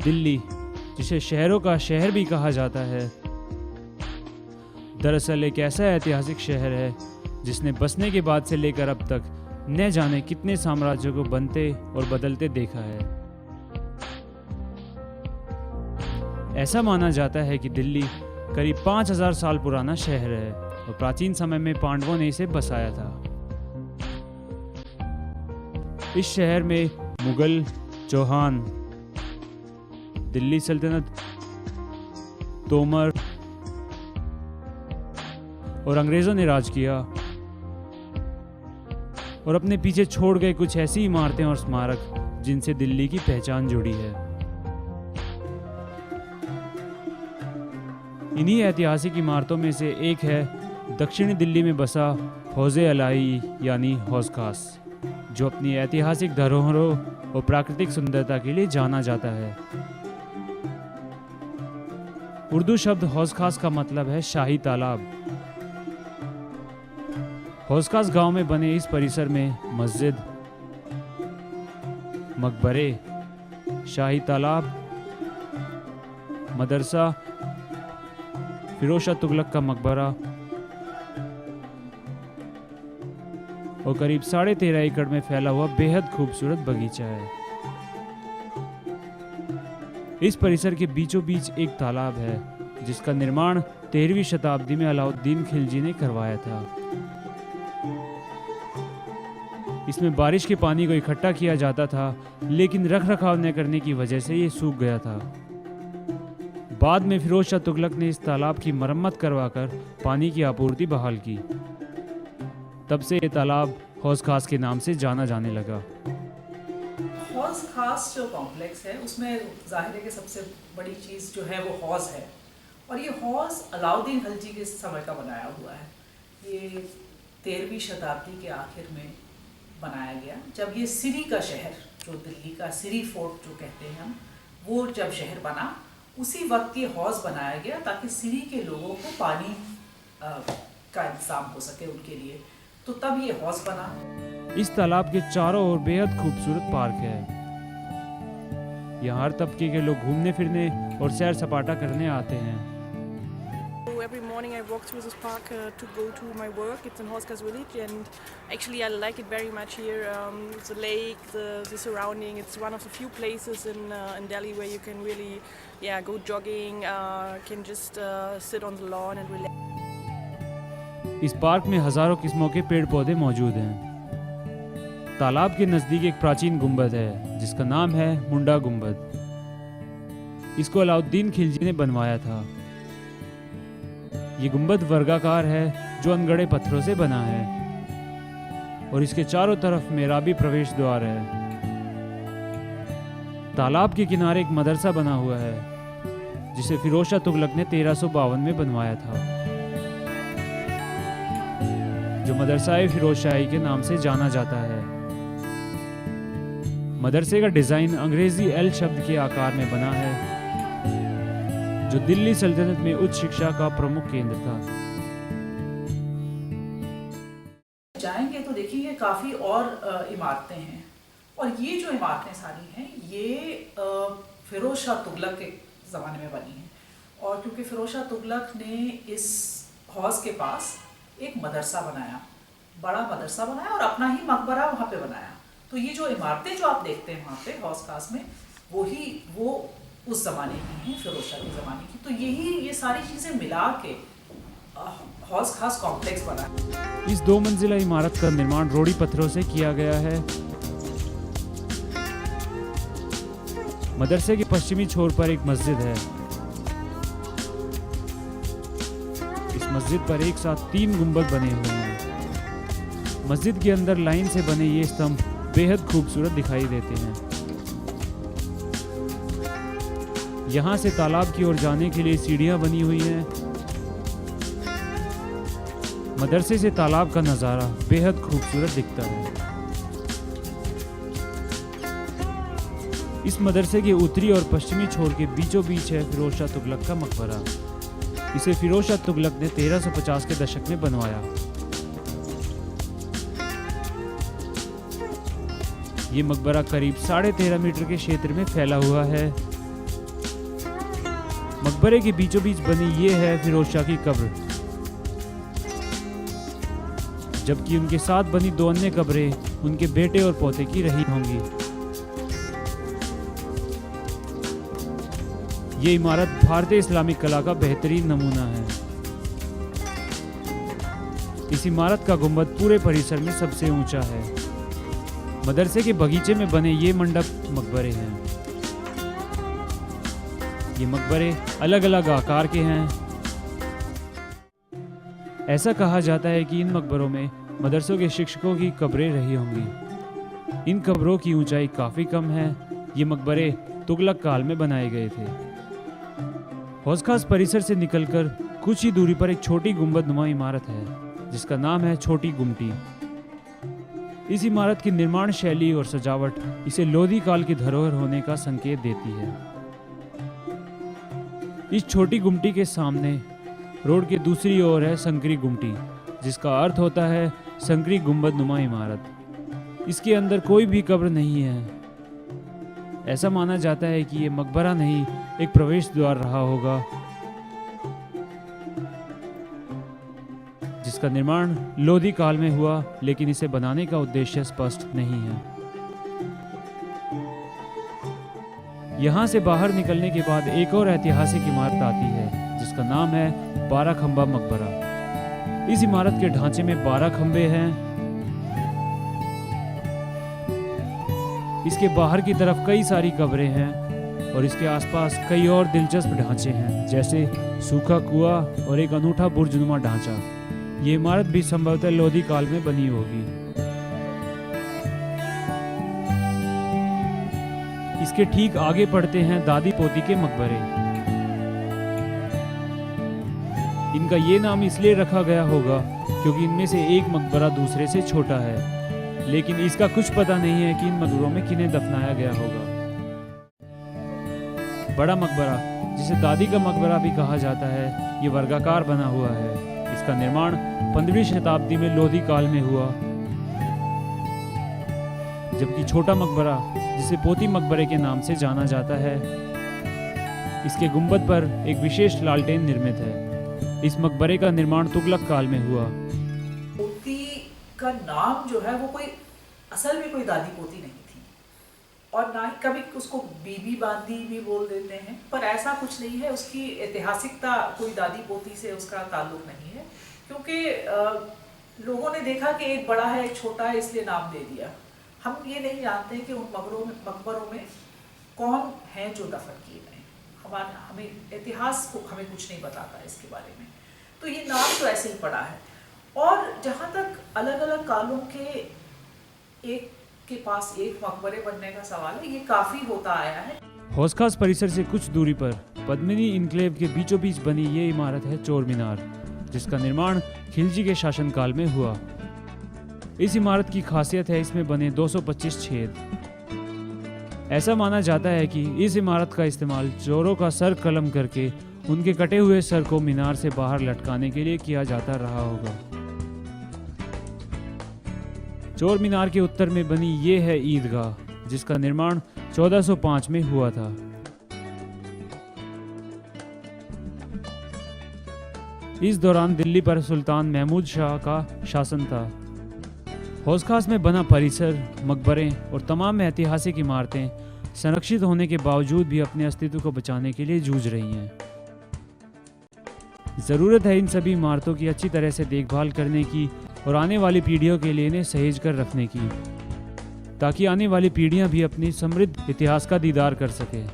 दिल्ली, जिसे शहरों का शहर भी कहा जाता है, दरअसल एक ऐसा ऐतिहासिक शहर है जिसने बसने के बाद से लेकर अब तक न जाने कितने साम्राज्यों को बनते और बदलते देखा है। ऐसा माना जाता है कि दिल्ली करीब 5000 साल पुराना शहर है और प्राचीन समय में पांडवों ने इसे बसाया था। इस शहर में मुगल, चौहान, दिल्ली सल्तनत, तोमर और अंग्रेजों ने राज किया और अपने पीछे छोड़ गए कुछ ऐसी इमारतें और स्मारक जिनसे दिल्ली की पहचान जुड़ी है। इन्हीं ऐतिहासिक इमारतों में से एक है दक्षिणी दिल्ली में बसा हौज़-ए-अलाई यानी हौज़ खास, जो अपनी ऐतिहासिक धरोहरों और प्राकृतिक सुंदरता के लिए जाना जाता है। उर्दू शब्द हौज़ खास का मतलब है शाही तालाब। हौज़ खास गांव में बने इस परिसर में मस्जिद, मकबरे, शाही तालाब, मदरसा, फिरोज शाह तुगलक का मकबरा और करीब 13.5 एकड़ में फैला हुआ बेहद खूबसूरत बगीचा है। इस परिसर के बीचों बीच एक तालाब है जिसका निर्माण 13वीं शताब्दी में अलाउद्दीन खिलजी ने करवाया था। इसमें बारिश के पानी को इकट्ठा किया जाता था, लेकिन रखरखाव न करने की वजह से ये सूख गया था। बाद में फिरोज शाह तुगलक ने इस तालाब की मरम्मत करवाकर पानी की आपूर्ति बहाल की। तब से ये तालाब हौज़ खास के नाम से जाना जाने लगा। हौज़ खास जो कॉम्प्लेक्स है उसमें जाहिर है कि सबसे बड़ी चीज़ जो है वो हौज़ है, और ये हौज़ अलाउद्दीन खिलजी के समय का बनाया हुआ है। ये 13वीं शताब्दी के आखिर में बनाया गया, जब ये सिरी का शहर, जो दिल्ली का सिरी फोर्ट जो कहते हैं हम, वो जब शहर बना उसी वक्त ये हौज़ बनाया गया ताकि सिरी के लोगों को पानी का इंतजाम हो सके उनके लिए, तो तब ये हौज़ बना। इस तालाब के चारों ओर बेहद खूबसूरत पार्क है। यहाँ हर तबके के लोग घूमने फिरने और सैर सपाटा करने आते हैं। Every morning I walk through this park to go to my work. It's in Hozkaz village, and actually I like it very much here. The lake, the surrounding. It's one of the few places in Delhi where you can really, go jogging. Can just sit on the lawn and relax. इस park में हजारों किस्मों के पेड़ पौधे मौजूद हैं। तालाब के नजदीक एक प्राचीन गुंबद है जिसका नाम है मुंडा गुंबद। इसको अलाउद्दीन खिलजी ने बनवाया था। ये गुंबद वर्गाकार है जो अनगढ़े पत्थरों से बना है और इसके चारों तरफ मेहराबी प्रवेश द्वार है। तालाब के किनारे एक मदरसा बना हुआ है जिसे फिरोज शाह तुगलक ने 1352 में बनवाया था, जो मदरसा-ए फिरोज शाही के नाम से जाना जाता है। मदरसे का डिजाइन अंग्रेजी एल शब्द के आकार में बना है, जो दिल्ली सल्तनत में उच्च शिक्षा का प्रमुख केंद्र था। जाएंगे तो देखिए काफ़ी और इमारतें हैं, और ये जो इमारतें सारी हैं ये फिरोज शाह तुगलक के ज़माने में बनी हैं। और क्योंकि फिरोज शाह तुगलक ने इस हौज़ के पास एक मदरसा बनाया, बड़ा मदरसा बनाया और अपना ही मकबरा वहाँ पे बनाया। तो ये जो इमारतें जो आप देखते हैं वहाँ पे हौज़ खास में, वो उस ज़माने की हैं, फिरोज शाह के ज़माने की। तो ये सारी चीज़ें मिला के हौज़ खास कॉम्प्लेक्स बना। इस 2 मंजिला इमारत का निर्माण रोड़ी पत्थरों से किया गया है। मदरसे के पश्चिमी छोर पर एक मस्जिद है। इस मस्जिद पर एक साथ 3 गुंबद बने हुए हैं। मस्जिद के अंदर लाइन से बने ये स्तंभ बेहद खूबसूरत दिखाई देते हैं। यहाँ से तालाब की ओर जाने के लिए सीढ़ियाँ बनी हुई हैं। मदरसे से तालाब का नज़ारा बेहद खूबसूरत दिखता है। इस मदरसे के उत्तरी और पश्चिमी छोर के बीचों बीच है फिरोज शाह तुगलक का मकबरा। इसे फिरोज शाह तुगलक ने 1350 के दशक में बनवाया। ये मकबरा करीब 13.5 मीटर के क्षेत्र में फैला हुआ है मकबरे के बीचों बीच बनी ये है फिरोज शाह की कब्र, जबकि उनके साथ बनी 2 अन्य कब्रें उनके बेटे और पोते की रही होंगी। ये इमारत भारतीय इस्लामिक कला का बेहतरीन नमूना है। इस इमारत का गुंबद पूरे परिसर में सबसे ऊंचा है। मदरसे के बगीचे में बने ये मंडप मकबरे हैं। ये मकबरे अलग अलग आकार के हैं। ऐसा कहा जाता है कि इन मकबरों में मदरसों के शिक्षकों की कब्रें रही होंगी। इन कब्रों की ऊंचाई काफ़ी कम है। ये मकबरे तुगलक काल में बनाए गए थे। हौज खास परिसर से निकलकर कुछ ही दूरी पर एक छोटी गुंबदनुमा इमारत है जिसका नाम है छोटी गुमटी। इस इमारत की निर्माण शैली और सजावट इसे लोधी काल की धरोहर होने का संकेत देती है। इस छोटी गुमटी के सामने रोड के दूसरी ओर है संकरी गुमटी, जिसका अर्थ होता है संकरी गुंबदनुमा इमारत। इसके अंदर कोई भी कब्र नहीं है। ऐसा माना जाता है कि ये मकबरा नहीं, एक प्रवेश द्वार रहा होगा जिसका निर्माण लोधी काल में हुआ, लेकिन इसे बनाने का उद्देश्य स्पष्ट नहीं है। यहाँ से बाहर निकलने के बाद एक और ऐतिहासिक इमारत आती है जिसका नाम है 12 खंबा मकबरा। इस इमारत के ढांचे में 12 खंबे हैं। इसके बाहर की तरफ कई सारी कब्रें हैं और इसके आसपास कई और दिलचस्प ढांचे हैं, जैसे सूखा कुआं और एक अनूठा बुर्जनुमा ढांचा। ये इमारत भी संभवतः लोधी काल में बनी होगी। इसके ठीक आगे पड़ते हैं दादी पोती के मकबरे। इनका ये नाम इसलिए रखा गया होगा क्योंकि इनमें से एक मकबरा दूसरे से छोटा है, लेकिन इसका कुछ पता नहीं है कि इन मकबरों में किन्हें दफनाया गया होगा। बड़ा मकबरा, जिसे दादी का मकबरा भी कहा जाता है, ये वर्गाकार बना हुआ है। इसका निर्माण 15वीं शताब्दी में लोधी काल में हुआ, जबकि छोटा मकबरा, जिसे पोती मकबरे के नाम से जाना जाता है, इसके गुंबद पर एक विशेष लालटेन निर्मित है। इस मकबरे का निर्माण तुगलक काल में हुआ। पोती का नाम जो है वो कोई असल में कोई दादी पोती नहीं थी, और ना ही कभी उसको बीबी बांदी भी बोल देते हैं, पर ऐसा कुछ नहीं है। उसकी ऐतिहासिकता कोई दादी पोती से उसका ताल्लुक नहीं है, क्योंकि लोगों ने देखा कि एक बड़ा है एक छोटा है, इसलिए नाम दे दिया। हम ये नहीं जानते कि उन मकबरों में कौन हैं जो दफन किए गए। हमें इतिहास को हमें कुछ नहीं बताता इसके बारे में, तो ये नाम तो ऐसे ही पड़ा है। और जहाँ तक अलग अलग कालों के एक के पास एक मकबरे बनने का सवाल है, ये काफ़ी होता आया है। हौज खास परिसर से कुछ दूरी पर पद्मिनी इनक्लेव के बीचों बीच बनी ये इमारत है चोर मीनार, जिसका निर्माण खिलजी के शासनकाल में हुआ। इस इमारत की खासियत है इसमें बने 225 छेद। ऐसा माना जाता है कि इस इमारत का इस्तेमाल चोरों का सर कलम करके उनके कटे हुए सर को मीनार से बाहर लटकाने के लिए किया जाता रहा होगा। चोर मीनार के उत्तर में बनी ये है ईदगाह, जिसका निर्माण 1405 में हुआ था। इस दौरान दिल्ली पर सुल्तान महमूद शाह का शासन था। हौज खास में बना परिसर, मकबरे और तमाम ऐतिहासिक इमारतें संरक्षित होने के बावजूद भी अपने अस्तित्व को बचाने के लिए जूझ रही हैं। ज़रूरत है इन सभी इमारतों की अच्छी तरह से देखभाल करने की और आने वाली पीढ़ियों के लिए इन्हें सहेज कर रखने की, ताकि आने वाली पीढ़ियां भी अपनी समृद्ध इतिहास का दीदार कर सकें।